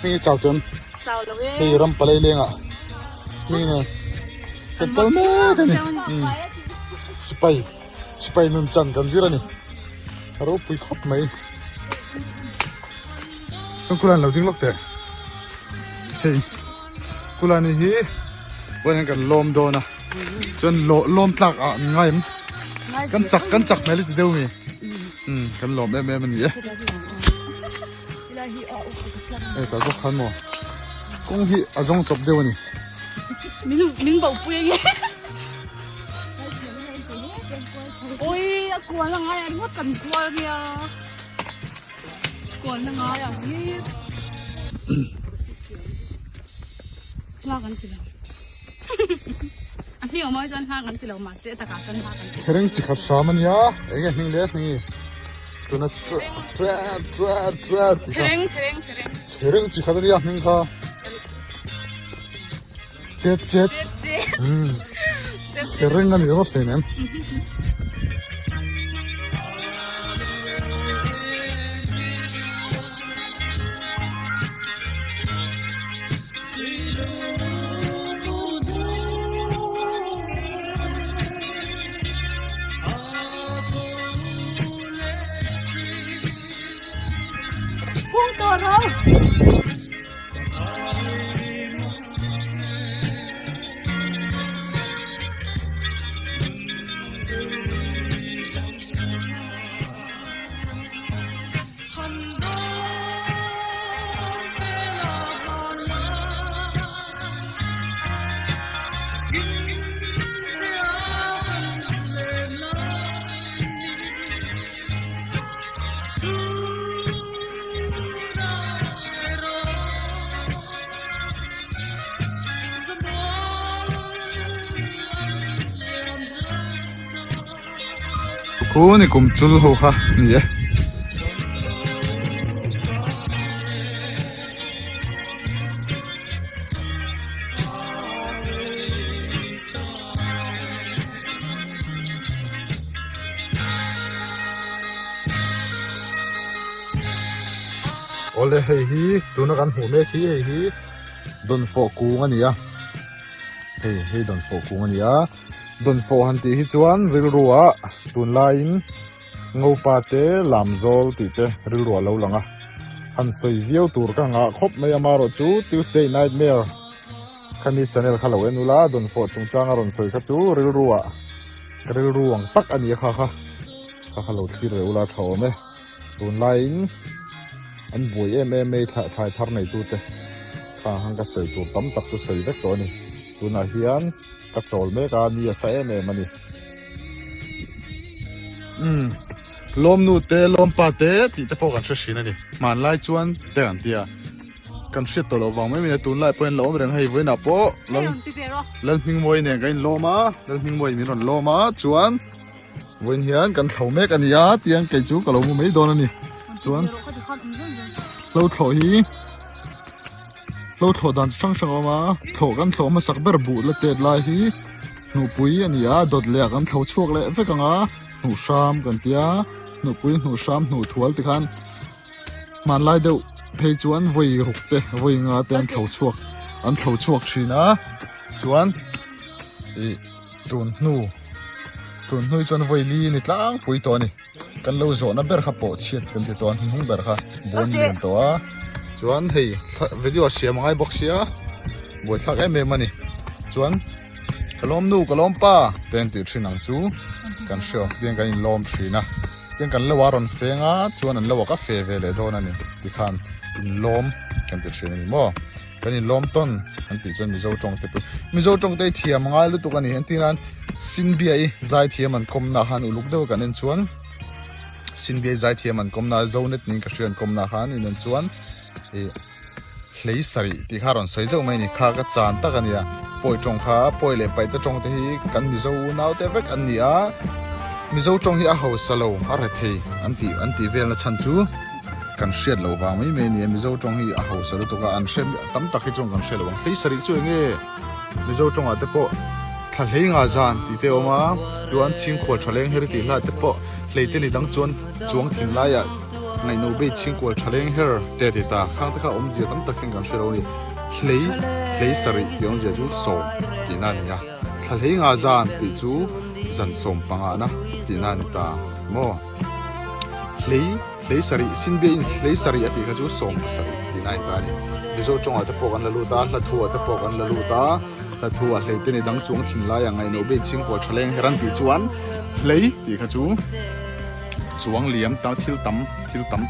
mi chào chân thì ram palai lên à mi nè cái tao nè cái này spy nun chan kan zira ni aro pui khop mai không kulan lâu tiếng lốc tệ hey kulan này hiวันกันลมโดนนะจนลมตักอ่ะง่ายมั้ยกันจักไม่รู้จะเดี๋ยวมีกันลมแม่มันเยอะแต่ก็ขันหมดกุ้งที่อาจงจบเดี๋ยวนี้明宝不一样โอ้ยกวนละไงอ่ะว่ากันกวนเนี่ยกวนละไงอ่ะนี่ว่ากันสิอันนี้ออกมาจนห้ากันสิเรามาเจ๊ตะการจนห้ากันเรื่องจิขับสามันยาเอ้ยนี่เล็กนี่ตัวนั้นเรื่องจิขับนี่นี่ค่ะเจ็ดเรื่องนั้นยังไม่เสร็จนะพุ่งตัวเรากูนี่กุมจุลหัวค่ะนี่โอเลเฮีตัวนักการหัวเมฆเฮีโดนโฟกูงันนี่อะเฮ้โดนโฟกูงันนี่อะโดนโฟหันตีฮิจวนริลรัวตุนไลน์งูปาเตลามโซลติเตริลรัวเลวหลังอะหันใส่เวียวตูร์กังอะคบไม่ยามารอจู Tuesday Nightmare คันนี้ชาแนลข่าวเอ็นุลาโดนโฟจงจางอารมณ์ใส่ขจูริลรัวตักอันนี้ค่ะข่าวที่เร็วลาเท่าไหมตุนไลน์อันบวยไม่ถ่ายทาร์ในตัวเตข้างหังก็ใส่ตัวตั้มตักตัวใส่เล็กตัวนี้ตัวน่าเฮียนกระโจลเมกานี่ใส่เมมันนี่ลมนูเตลมปาเตติแต่พอกันเชื่อสินะนี่มันไล่จวนเตือนเดียกันเชื่อตัวเราวังไม่มีตุนไล่เป็นลมเรื่องให้เว้นอ่ะโปเล่นพิงมวยเนี่ยกันลมเล่นพิงมวยมีรอนลมจวนเว้นเฮียนกันเท่าเมกันยาเตียงไก่จูกับเราไม่โดนนี่จวนเราถอยดันช่างออกมาถอกันสองมาสักเบอร์บูและเตะลายฮีหนูปุยอันนี้ดดเลี้ยกันถอช่วงเละเฟกังหนูชามกันเตียหนูปุยหนูชามหนูทวลติคันมันไล่เดียวเพยจวนวัยรุกเตะวัยงาเตียนถอช่วงอันถอช่วงชีนะจวนตุนหนูจวนวัยลีนี่ตั้งปุยตัวนี่กันเราโซนเบอร์ขับปอดเชียดกันที่ตัวหิ้งเบอร์ค่ะบนยืนตัวจวนเฮ้ยวิดีโอเสียมังไอ้บ็อกเสียบวชทักไอ้เมมันนี่จวนกล้อมนูกล้อมป้าเต็นติดชินังจูกันเชียวยังกันล้อมชีนะยังกันเลวารอนเฟงจวนนั้นเลวก็เฟเวเลยโดนนั่นนี่ที่ขันล้อมกันติดชินี่มั้งกันล้อมต้นกันติดจนมิโซจงติดมิโซจงได้เทียมมังไอ้ลุตุกันนี่เห็นที่นั่นสินเบียใจเทียมันคมนาฮันอุลุกเดียวกันนั่นจวนสินเบียใจเทียมันคมนาโจนิดนี่ก็เชื่อคมนาฮันนั่นจวนเลยสรีที่ข้ารอนสวยเจ้าไม่นี่ข้าก็จานตะกันเนี่ยป่วยจงข้าป่วยเลยไปแต่จงที่กันมิโซน่าแต่เวกอันนี้มิโซจงที่อาหาวสโลอะไรที่อันที่เวลาฉันจูกันเชียดเราบางไม่เมนี่มิโซจงที่อาหาวสโลตัวกันเชียดตั้มตะกี้จงกันเชียดเราบางเลยสรีช่วยเงี้ยมิโซจงอาจจะพอทะเลงาจานที่เที่ยวมาจวนชิงขวดทะเลงเฮริติลาแต่พอเลยที่นี่ตั้งจวนจวงถึงไร ngày nấu bê chinh của chả lên her để thì ta khang ta ông gì tấm ta khen cảm xúc đi lấy sari thì ông gì chú sổ thì nan nhá thà lấy ngà gian thì chú dần sôm bằng na thì nan ta mo lấy sari xin bê lấy sari thì cái chú sôm sari thì nan ta đi ví dụ trong ở tập bộ ăn là lu ta là thua tập bộ ăn là lu ta là thua lấy tên này đăng xuống thìn lại ngày nấu bê chinh của chả lên heran thì chú ăn lấy thì cái chú chuang liam ta thil tam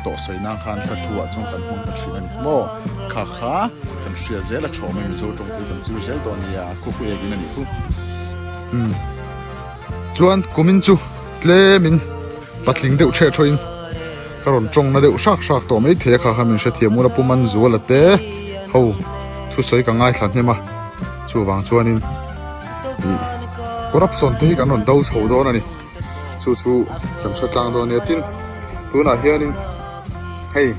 to soi na khan ka thua chung kan hong ka thina ni mo kha kan sia zela chome mi zo chung kan siu zel to nia ku ku e gina ni ku chuan kumin chu tle min patling deuh the thoin karon chong na deuh sak to mai the kha kha min se thiamu la puman zu la te ho thu soi ka ngai thlan hema chu wang chuanin corruption te kan on dau chho do na ni chu kam sa tlang do ne tin tu na hianin hey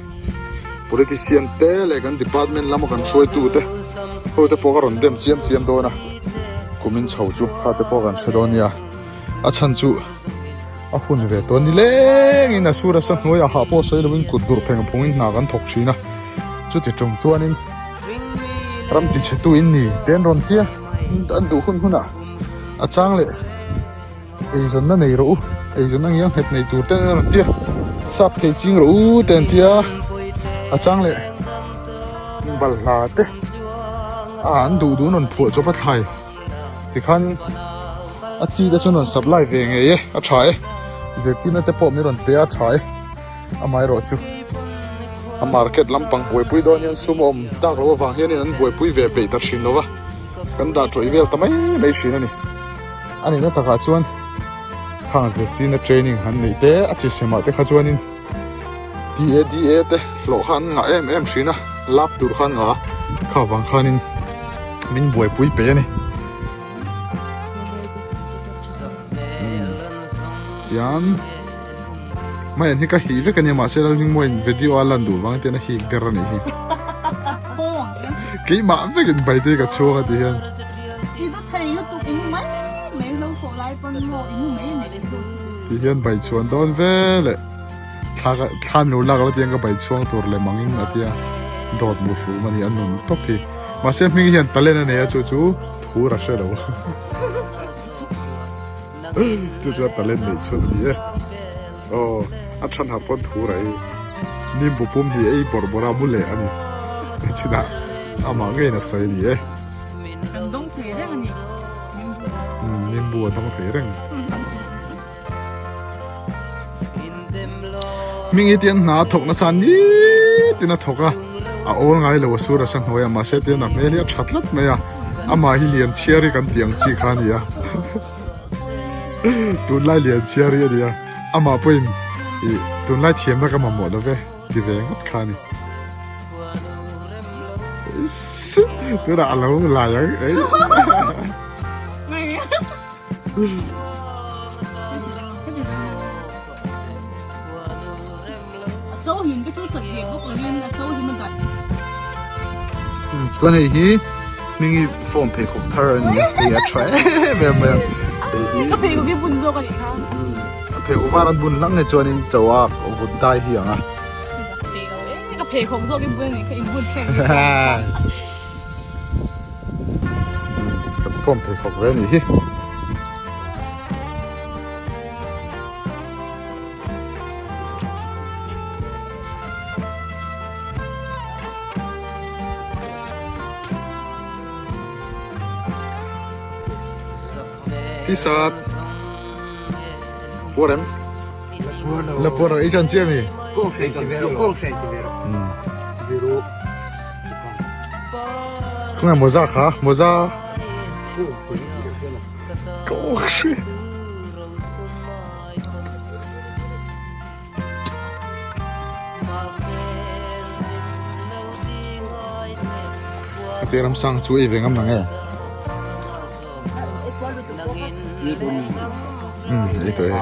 politician te le kan department lama kan soi tu te ho te pokaron dem chiam do na kumin chho chu ha te pokan sedonia a chan chu a hun ve to ni leng in a sura sa hnuai a ha po soi lovin kudur pheng phungin na kan thok thina chu ti chung chuanin ram ti che tu in ni ten ron tia an du hun a chang le ei zon na nei ro ei zon ang yang het nei tur ten ron tia sap ke ching ro ten tia a chang le bal la te an du non phu cho pat thai ti khan a chi da chon supply ve nge ye a thai zetina te po mi ron pe a thai a mai ro chu a market lampang boi pui don yan sumom tak ro wang hian an boi pui ve pe ta thin lo wa kan da troi vel ta mai shin ani ani na ta ka chuan khang zetina training han nei te a chi sema te kha chuanin da te lo khan nga em shina lap tur khan nga kha wang khanin min boi pui pe ani yan mai an hi ka hi ve kan ya ma se ral ning moin video alan du wang te na hi ter ani hi ke ma ve kan bai te ka chuanga ti hian đi tôi thấy YouTube imu mấy lâu khổ lại con ngộ imu mấy này ti hian bai chuan don ve le than no la ga tiang ka bai chuang tur le mangin atia dot mu fu mani an nun top hi ma se mi hian talen ne ya chu thu ra she lo chu talen nei chu ni e oh a than ha pon thu rai nim bu pum hi ei bora mu le ani china ama ngai na sai ni e đông thế đấy anh nim bu dong the reng mingi tian na thok na san ni tina thoka a ol ngai lo su ra san hoya ma se te na melia thatlat me ya ama hi lian chiari kan tiang chi khan ya tu lai lian chiari ya ama poin tu lai thiam na ka ma mo lo ve ti ve ngot khani tu da alo la ya ei sâu hình cái chỗ sợi điểm bốc lên là sâu hình mình đặt con này hi mình form pe khop thar ni ya try ve me cái phê của cái bún rô cái gì ha pe uvaran bun lang ne chuan in chawa ovut dai hi anga cái phê không rô cái bún này cái bún khen form pe khop ve ni hi Tisat Porem La poro e chan chiami Kung è moza kha moza Koshi Atiram sang chu e vengam na nge itu ya.